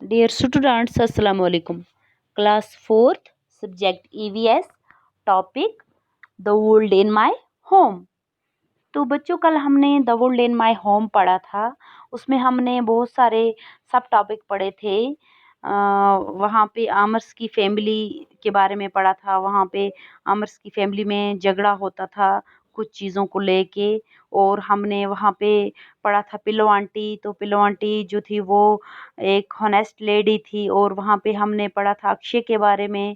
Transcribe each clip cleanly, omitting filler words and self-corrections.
Dear students, Assalamu alaikum. Class 4th, subject EVS, topic The World in My Home. तो बच्चों कल हमने the world in my home पढ़ा था। उसमें हमने बहुत सारे सब टॉपिक पढ़े थे। वहाँ पे आमर्स की फैमिली के बारे में पढ़ा था। वहाँ पे आमर्स की फैमिली में झगड़ा होता था कुछ चीज़ों को लेके। और हमने वहाँ पे पढ़ा था पिल्लो आंटी। तो पिल्लो आंटी जो थी वो एक हॉनेस्ट लेडी थी। और वहाँ पे हमने पढ़ा था अक्षय के बारे में।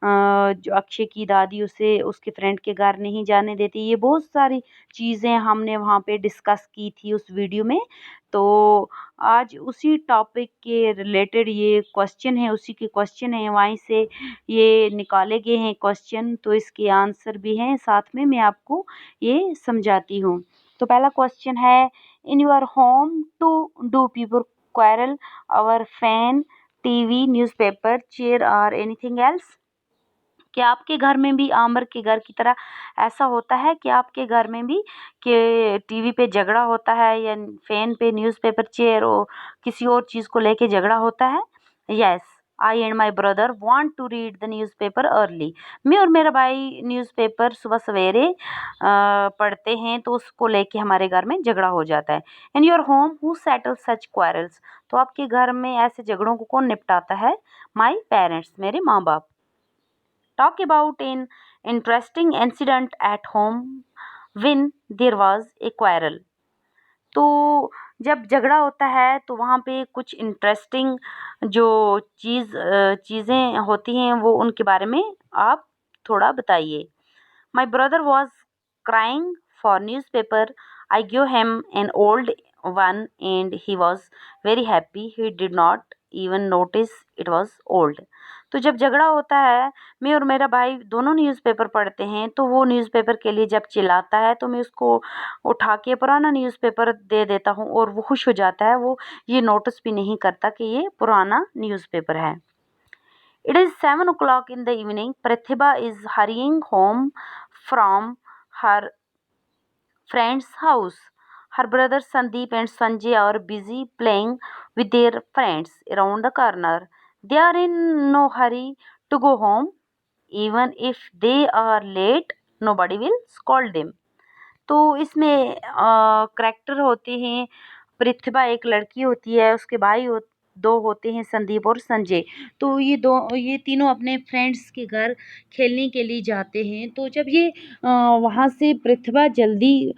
जो अक्षय की दादी उसे उसके फ्रेंड के घर नहीं जाने देती। ये बहुत सारी चीज़ें हमने वहाँ पे डिस्कस की थी उस वीडियो में। तो आज उसी टॉपिक के रिलेटेड ये क्वेश्चन है, उसी के क्वेश्चन हैं, वहीं से ये निकाले गए हैं क्वेश्चन। तो इसके आंसर भी हैं, साथ में मैं आपको ये समझाती हूँ। तो पहला क्वेश्चन है, in your home to do people quarrel over fan TV newspaper chair और एनीथिंग एल्स? क्या आपके घर में भी आमिर के घर की तरह ऐसा होता है कि आपके घर में भी कि टीवी पे झगड़ा होता है या फैन पे न्यूज़पेपर चेयर और किसी और चीज़ को लेके झगड़ा होता है? Yes, I and my brother want to read the newspaper early. मैं और मेरा भाई न्यूज़पेपर सुबह सवेरे पढ़ते हैं, तो उसको लेके हमारे घर में झगड़ा हो जाता है। In your home who settle such quarrels? तो आपके घर में ऐसे झगड़ों को कौन निपटाता है? माई पेरेंट्स, मेरे माँ बाप। Talk about an interesting incident at home when there was a quarrel. तो जब झगड़ा होता है तो वहाँ पे कुछ इंटरेस्टिंग जो चीज़ें होती हैं वो उनके बारे में आप थोड़ा बताइए। My brother was crying for newspaper. I gave him an old one and he was very happy. He did not even notice it was old. तो जब झगड़ा होता है, मैं और मेरा भाई दोनों न्यूज़पेपर पढ़ते हैं, तो वो न्यूज़पेपर के लिए जब चिल्लाता है तो मैं उसको उठा के पुराना न्यूज़पेपर दे देता हूँ और वो खुश हो जाता है। वो ये नोटिस भी नहीं करता कि ये पुराना न्यूज़पेपर है। It is 7 o'clock in the evening. Pratibha is hurrying home from her friend's house. Her brothers Sandeep and Sanjay are busy playing with their friends around the corner. They are in no hurry to go home. Even if they are late, nobody will scold them. तो इसमें character होते हैं। प्रतिभा एक लड़की होती है, उसके भाई दो होते हैं, संदीप और संजय। तो ये तीनों अपने फ्रेंड्स के घर खेलने के लिए जाते हैं। तो जब ये वहाँ से प्रतिभा जल्दी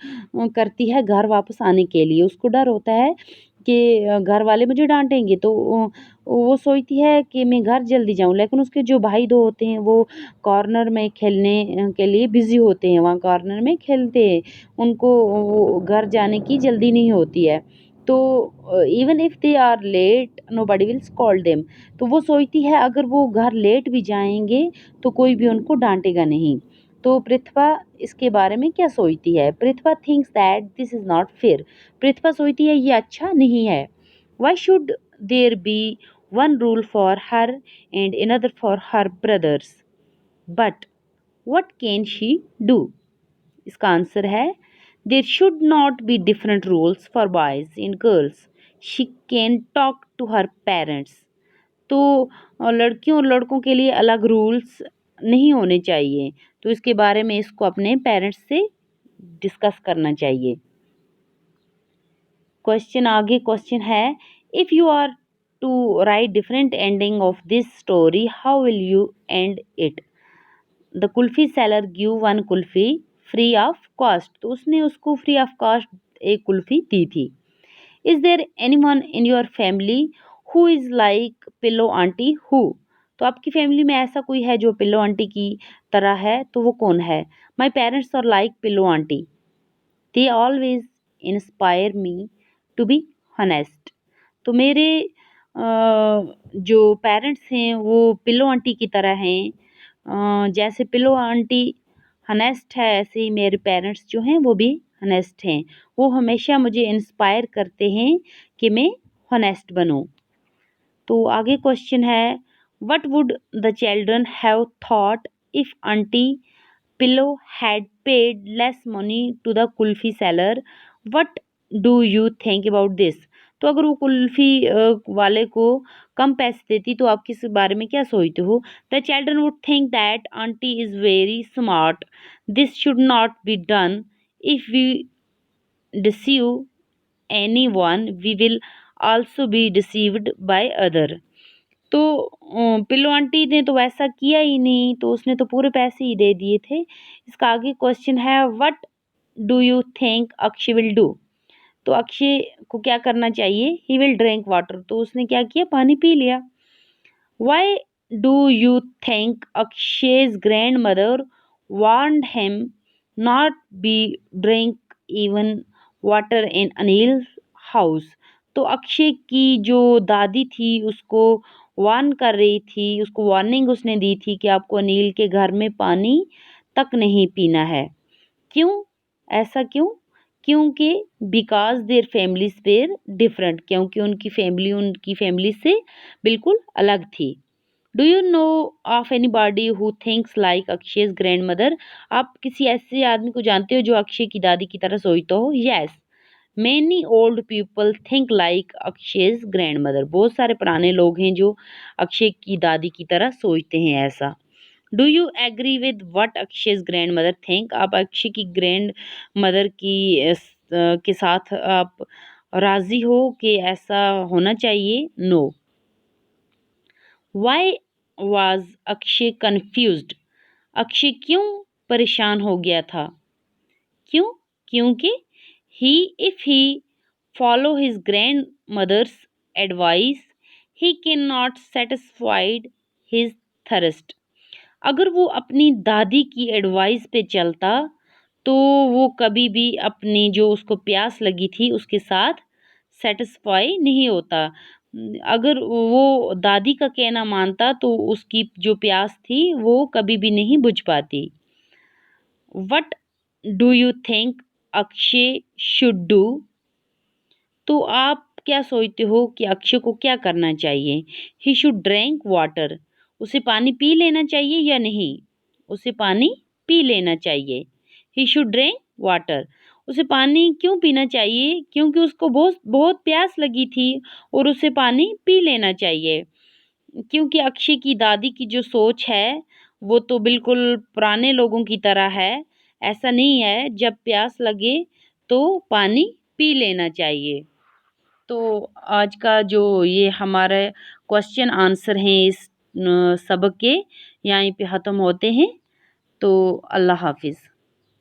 करती है घर वापस आने के लिए, उसको डर होता है कि घर वाले मुझे डांटेंगे। तो वो सोचती है कि मैं घर जल्दी जाऊं, लेकिन उसके जो भाई दो होते हैं वो कॉर्नर में खेलने के लिए बिजी होते हैं, वहाँ कॉर्नर में खेलते हैं। उनको वो घर जाने की जल्दी नहीं होती है। तो even if they are late nobody will scold them. तो वो सोचती है अगर वो घर लेट भी जाएंगे तो कोई भी उनको डांटेगा नहीं। तो पृथ्वा इसके बारे में क्या सोचती है? Prithva thinks that this is not fair. Prithva सोचती है ये अच्छा नहीं है। Why should there be one rule for her and another for her brothers? But what can she do? इसका आंसर है, there should not be different rules for boys and girls. She can talk to her parents. तो लड़कियों और लड़कों के लिए अलग rules नहीं होने चाहिए। तो इसके बारे में इसको अपने पेरेंट्स से डिस्कस करना चाहिए। क्वेश्चन है, if you are to write different ending of this story how will you end it? The kulfi seller give one kulfi free of cost. तो उसने उसको फ्री ऑफ कॉस्ट एक कुल्फी दी थी। Is there any one in your family who is like Pillo aunty who? तो आपकी family में ऐसा कोई है जो पिल्लो आंटी की तरह है, तो वो कौन है? My parents are like Pillo aunty. They always inspire me to be honest. तो मेरे जो पेरेंट्स हैं वो पिल्लो आंटी की तरह हैं। जैसे पिल्लो आंटी हनेस्ट है, ऐसे ही मेरे पेरेंट्स जो हैं वो भी हनेस्ट हैं। वो हमेशा मुझे इंस्पायर करते हैं कि मैं हनेस्ट बनूं। तो आगे क्वेश्चन है, what would the children have thought if aunty Pillo had paid less money to the kulfi seller? What do you think about this? तो अगर वो कुल्फ़ी वाले को कम पैसे देती तो आप किस बारे में क्या सोचते हो? The children would think that aunty is very smart, this should not be done, if we deceive anyone we will also be deceived by other. तो पिल्लू आंटी ने तो वैसा किया ही नहीं, तो उसने तो पूरे पैसे ही दे दिए थे। इसका आगे क्वेश्चन है, what do you think Akshay will do? तो अक्षय को क्या करना चाहिए? ही विल ड्रिंक वाटर, तो उसने क्या किया? पानी पी लिया। Why do you think Akshay's grandmother warned him not be drink even water in Anil's house? तो अक्षय की जो दादी थी उसको वार्न कर रही थी, उसको वार्निंग उसने दी थी कि आपको अनिल के घर में पानी तक नहीं पीना है। क्यों? ऐसा क्यों? क्योंकि because their families were different, क्योंकि उनकी फैमिली से बिल्कुल अलग थी। Do you know of anybody who thinks like Akshay's grandmother? आप किसी ऐसे आदमी को जानते हो जो अक्षय की दादी की तरह सोचता हो? Yes, many old people think like Akshay's grandmother. बहुत सारे पुराने लोग हैं जो अक्षय की दादी की तरह सोचते हैं ऐसा। Do you agree with what Akshay's grandmother think? आप अक्षय की ग्रैंड मदर के साथ आप राजी हो कि ऐसा होना चाहिए? No. Why was Akshay confused? Akshay क्यों परेशान हो गया था? क्यों? क्योंकि he if he follow his grandmother's advice he cannot satisfied his thirst. अगर वो अपनी दादी की एडवाइस पे चलता तो वो कभी भी अपनी जो उसको प्यास लगी थी उसके साथ सेटिस्फाई नहीं होता। अगर वो दादी का कहना मानता तो उसकी जो प्यास थी वो कभी भी नहीं बुझ पाती। What do you think Akshay should do? तो आप क्या सोचते हो कि अक्षय को क्या करना चाहिए? ही शुड ड्रिंक वाटर, उसे पानी पी लेना चाहिए या नहीं? उसे पानी पी लेना चाहिए। ही शुड ड्रिंक वाटर, उसे पानी क्यों पीना चाहिए? क्योंकि उसको बहुत बहुत प्यास लगी थी और उसे पानी पी लेना चाहिए। क्योंकि अक्षय की दादी की जो सोच है वो तो बिल्कुल पुराने लोगों की तरह है। ऐसा नहीं है, जब प्यास लगे तो पानी पी लेना चाहिए। तो आज का जो ये हमारा क्वेश्चन आंसर हैं इस सबक के, यहीं पे ख़त्म होते हैं। तो अल्लाह हाफ़िज़।